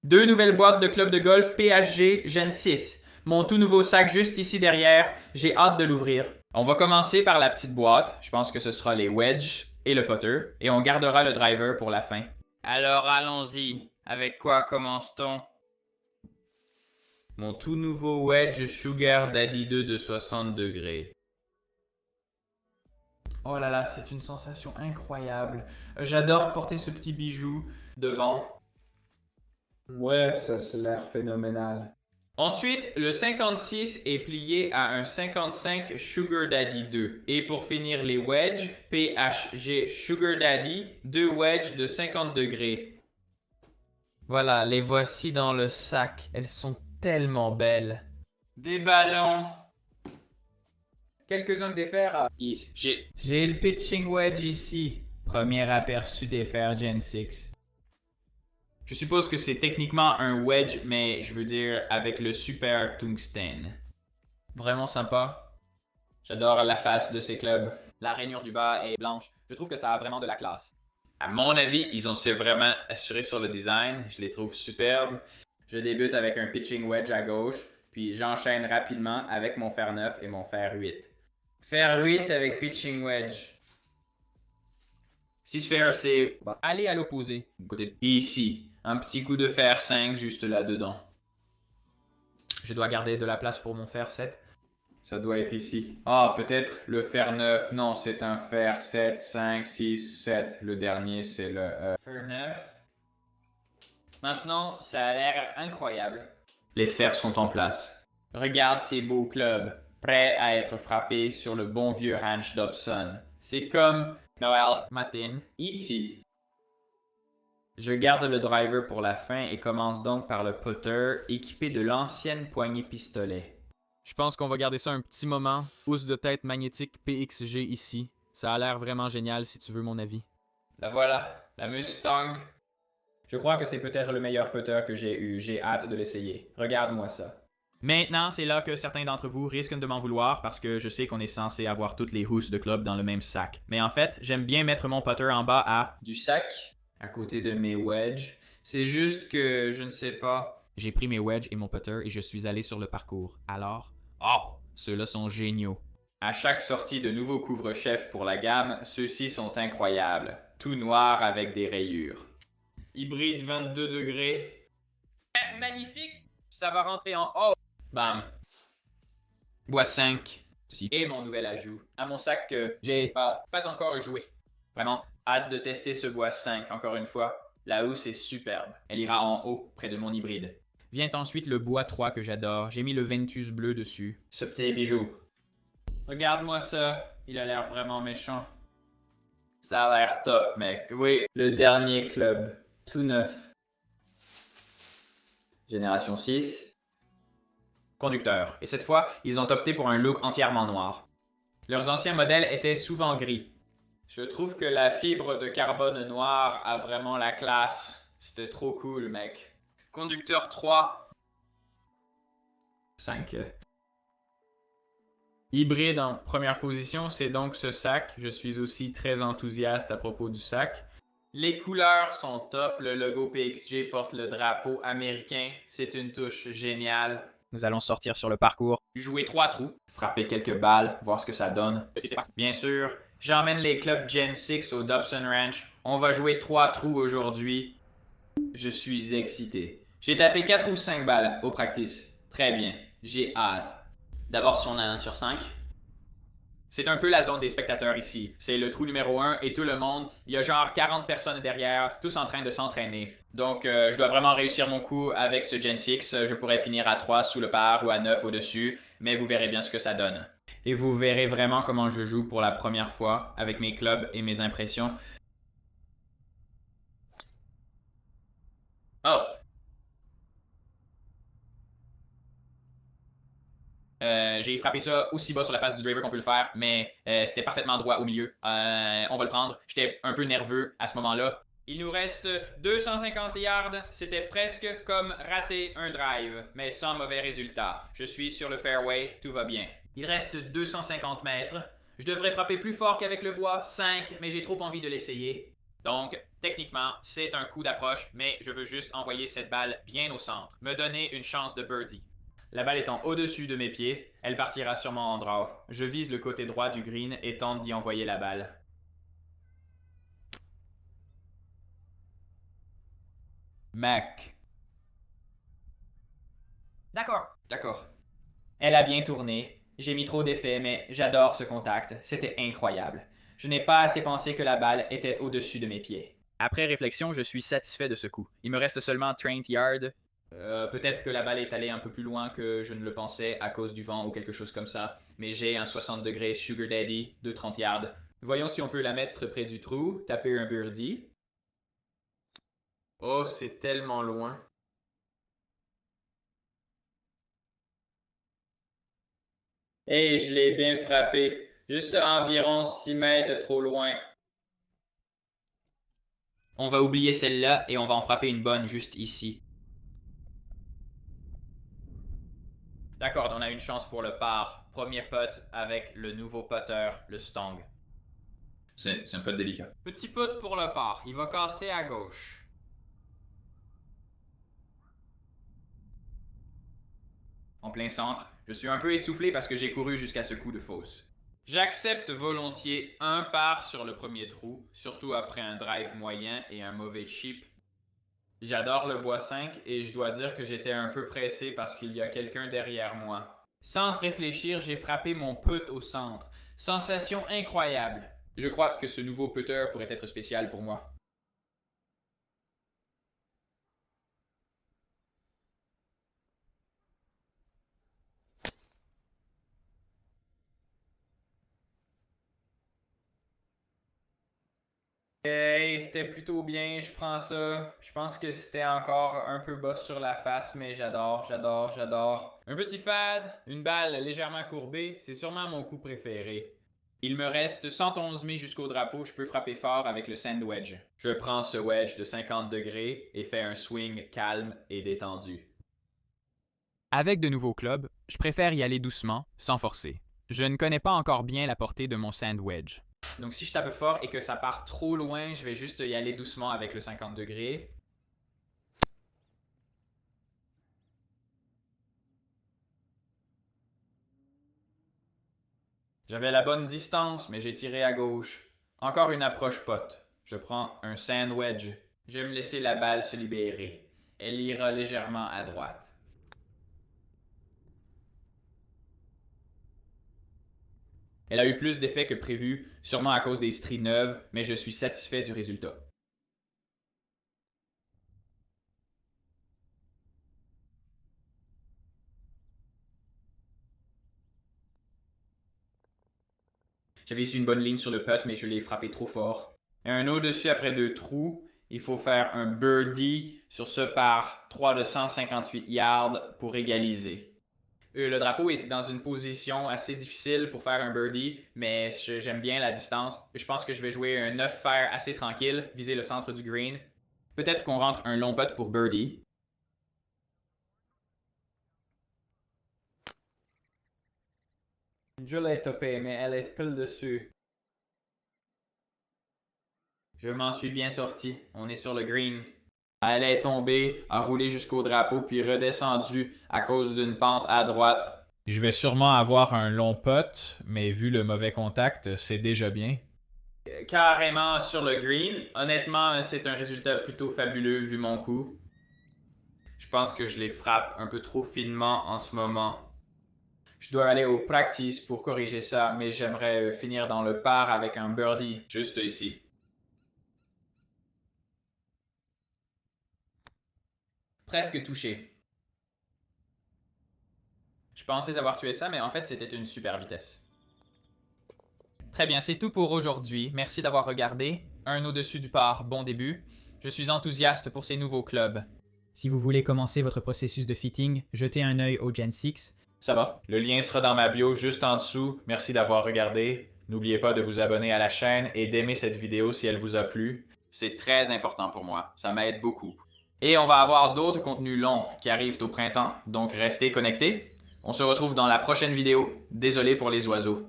Deux nouvelles boîtes de club de golf PHG Gen 6. Mon tout nouveau sac juste ici derrière. J'ai hâte de l'ouvrir. On va commencer par la petite boîte. Je pense que ce sera les wedges et le putter. Et on gardera le driver pour la fin. Alors allons-y. Avec quoi commence-t-on? Mon tout nouveau wedge Sugar Daddy 2 de 60 degrés. Oh là là, c'est une sensation incroyable. J'adore porter ce petit bijou devant. Ouais, ça a l'air phénoménal. Ensuite, le 56 est plié à un 55 Sugar Daddy 2. Et pour finir les wedges, PHG Sugar Daddy, deux wedges de 50 degrés. Voilà, les voici dans le sac. Elles sont tellement belles. Des ballons. Quelques-uns des fers à... J'ai le pitching wedge ici. Premier aperçu des fers Gen 6. Je suppose que c'est techniquement un wedge, mais je veux dire avec le super tungstène. Vraiment sympa. J'adore la face de ces clubs. La rainure du bas est blanche. Je trouve que ça a vraiment de la classe. À mon avis, ils ont s'est vraiment assuré sur le design. Je les trouve superbes. Je débute avec un pitching wedge à gauche, puis j'enchaîne rapidement avec mon fer 9 et mon fer 8. Fer 8 avec pitching wedge. 6 fer, c'est aller à l'opposé. Ici. Un petit coup de fer 5 juste là-dedans. Je dois garder de la place pour mon fer 7. Ça doit être ici. Ah, peut-être le fer 9. Non, c'est un fer 7, 5, 6, 7. Le dernier, c'est le fer 9. Maintenant, ça a l'air incroyable. Les fers sont en place. Regarde ces beaux clubs, prêts à être frappés sur le bon vieux ranch Dobson. C'est comme Noël Matin, ici. Je garde le driver pour la fin et commence donc par le putter équipé de l'ancienne poignée pistolet. Je pense qu'on va garder ça un petit moment. Housse de tête magnétique PXG ici. Ça a l'air vraiment génial si tu veux mon avis. La voilà, la Mustang. Je crois que c'est peut-être le meilleur putter que j'ai eu. J'ai hâte de l'essayer. Regarde-moi ça. Maintenant, c'est là que certains d'entre vous risquent de m'en vouloir parce que je sais qu'on est censé avoir toutes les housses de club dans le même sac. Mais en fait, j'aime bien mettre mon putter en bas à du sac à côté de mes wedges. C'est juste que je ne sais pas. J'ai pris mes wedges et mon putter et je suis allé sur le parcours. Alors, oh, ceux-là sont géniaux. À chaque sortie de nouveaux couvre-chefs pour la gamme, ceux-ci sont incroyables. Tout noir avec des rayures. Hybride 22 degrés. Magnifique. Ça va rentrer en haut. Bam. Bois 5. Et mon nouvel ajout à mon sac que j'ai pas encore joué. Vraiment, hâte de tester ce bois 5 encore une fois. La housse est superbe. Elle ira en haut, près de mon hybride. Vient ensuite le bois 3 que j'adore. J'ai mis le Ventus bleu dessus. Ce petit bijou. Regarde-moi ça. Il a l'air vraiment méchant. Ça a l'air top, mec. Oui, le dernier club. Tout neuf. Génération 6. Conducteur. Et cette fois, ils ont opté pour un look entièrement noir. Leurs anciens modèles étaient souvent gris. Je trouve que la fibre de carbone noir a vraiment la classe. C'était trop cool, mec. Conducteur 3. 5. Hybride en première position, c'est donc ce sac. Je suis aussi très enthousiaste à propos du sac. Les couleurs sont top. Le logo PXG porte le drapeau américain. C'est une touche géniale. Nous allons sortir sur le parcours, jouer 3 trous, frapper quelques balles, voir ce que ça donne. Bien sûr, j'emmène les clubs Gen 6 au Dobson Ranch. On va jouer 3 trous aujourd'hui. Je suis excité. J'ai tapé 4 ou 5 balles au practice. Très bien, j'ai hâte. D'abord si on a 1 sur 5. C'est un peu la zone des spectateurs ici. C'est le trou numéro 1 et tout le monde. Il y a genre 40 personnes derrière, tous en train de s'entraîner. Donc, je dois vraiment réussir mon coup avec ce Gen 6. Je pourrais finir à 3 sous le par ou à 9 au-dessus, mais vous verrez bien ce que ça donne. Et vous verrez vraiment comment je joue pour la première fois avec mes clubs et mes impressions. Oh! J'ai frappé ça aussi bas sur la face du driver qu'on peut le faire, mais c'était parfaitement droit au milieu. On va le prendre. J'étais un peu nerveux à ce moment-là. Il nous reste 250 yards. C'était presque comme rater un drive, mais sans mauvais résultat. Je suis sur le fairway, tout va bien. Il reste 250 mètres. Je devrais frapper plus fort qu'avec le bois 5, mais j'ai trop envie de l'essayer. Donc, Techniquement, c'est un coup d'approche, mais je veux juste envoyer cette balle bien au centre, me donner une chance de birdie. La balle étant au-dessus de mes pieds, elle partira sûrement en draw. Je vise le côté droit du green et tente d'y envoyer la balle. Mac. D'accord. Elle a bien tourné. J'ai mis trop d'effets, mais j'adore ce contact. C'était incroyable. Je n'ai pas assez pensé que la balle était au-dessus de mes pieds. Après réflexion, je suis satisfait de ce coup. Il me reste seulement 30 yards. Peut-être que la balle est allée un peu plus loin que je ne le pensais à cause du vent ou quelque chose comme ça. Mais j'ai un 60 degrés Sugar Daddy de 30 yards. Voyons si on peut la mettre près du trou, taper un birdie. Oh, c'est tellement loin. Et je l'ai bien frappé, juste environ 6 mètres trop loin. On va oublier celle-là et on va en frapper une bonne juste ici. D'accord, on a une chance pour le par. Premier putt avec le nouveau putter, le Stong. C'est un putt délicat. Petit putt pour le par, il va casser à gauche. En plein centre, je suis un peu essoufflé parce que j'ai couru jusqu'à ce coup de fausse. J'accepte volontiers un par sur le premier trou, surtout après un drive moyen et un mauvais chip. J'adore le bois 5 et je dois dire que j'étais un peu pressé parce qu'il y a quelqu'un derrière moi. Sans réfléchir, j'ai frappé mon putt au centre. Sensation incroyable. Je crois que ce nouveau putter pourrait être spécial pour moi. Hey, c'était plutôt bien, je prends ça. Je pense que c'était encore un peu bas sur la face, mais j'adore. Un petit fade, une balle légèrement courbée, c'est sûrement mon coup préféré. Il me reste 111 mai jusqu'au drapeau, je peux frapper fort avec le sand wedge. Je prends ce wedge de 50 degrés et fais un swing calme et détendu. Avec de nouveaux clubs, je préfère y aller doucement, sans forcer. Je ne connais pas encore bien la portée de mon sand wedge. Donc si je tape fort et que ça part trop loin, je vais juste y aller doucement avec le 50 degrés. J'avais la bonne distance, mais j'ai tiré à gauche. Encore une approche pote. Je prends un sand wedge. Je vais me laisser la balle se libérer. Elle ira légèrement à droite. Elle a eu plus d'effet que prévu, sûrement à cause des stries neuves, mais je suis satisfait du résultat. J'avais su une bonne ligne sur le putt, mais je l'ai frappé trop fort. Et un au-dessus après deux trous, il faut faire un birdie sur ce par 3 de 158 yards pour égaliser. Le drapeau est dans une position assez difficile pour faire un birdie, mais j'aime bien la distance. Je pense que je vais jouer un 9 fer assez tranquille, viser le centre du green. Peut-être qu'on rentre un long putt pour birdie. Je l'ai topé, mais elle est pile dessus. Je m'en suis bien sorti. On est sur le green. Elle est tombée, a roulé jusqu'au drapeau, puis redescendue à cause d'une pente à droite. Je vais sûrement avoir un long putt, mais vu le mauvais contact, c'est déjà bien. Carrément sur le green. Honnêtement, c'est un résultat plutôt fabuleux vu mon coup. Je pense que je les frappe un peu trop finement en ce moment. Je dois aller au practice pour corriger ça, mais j'aimerais finir dans le par avec un birdie, juste ici. Presque touché. Je pensais avoir tué ça, mais en fait, c'était une super vitesse. Très bien, c'est tout pour aujourd'hui. Merci d'avoir regardé. Un au-dessus du par, bon début. Je suis enthousiaste pour ces nouveaux clubs. Si vous voulez commencer votre processus de fitting, jetez un œil au Gen 6. Ça va. Le lien sera dans ma bio juste en dessous. Merci d'avoir regardé. N'oubliez pas de vous abonner à la chaîne et d'aimer cette vidéo si elle vous a plu. C'est très important pour moi. Ça m'aide beaucoup. Et on va avoir d'autres contenus longs qui arrivent au printemps, donc restez connectés. On se retrouve dans la prochaine vidéo. Désolé pour les oiseaux.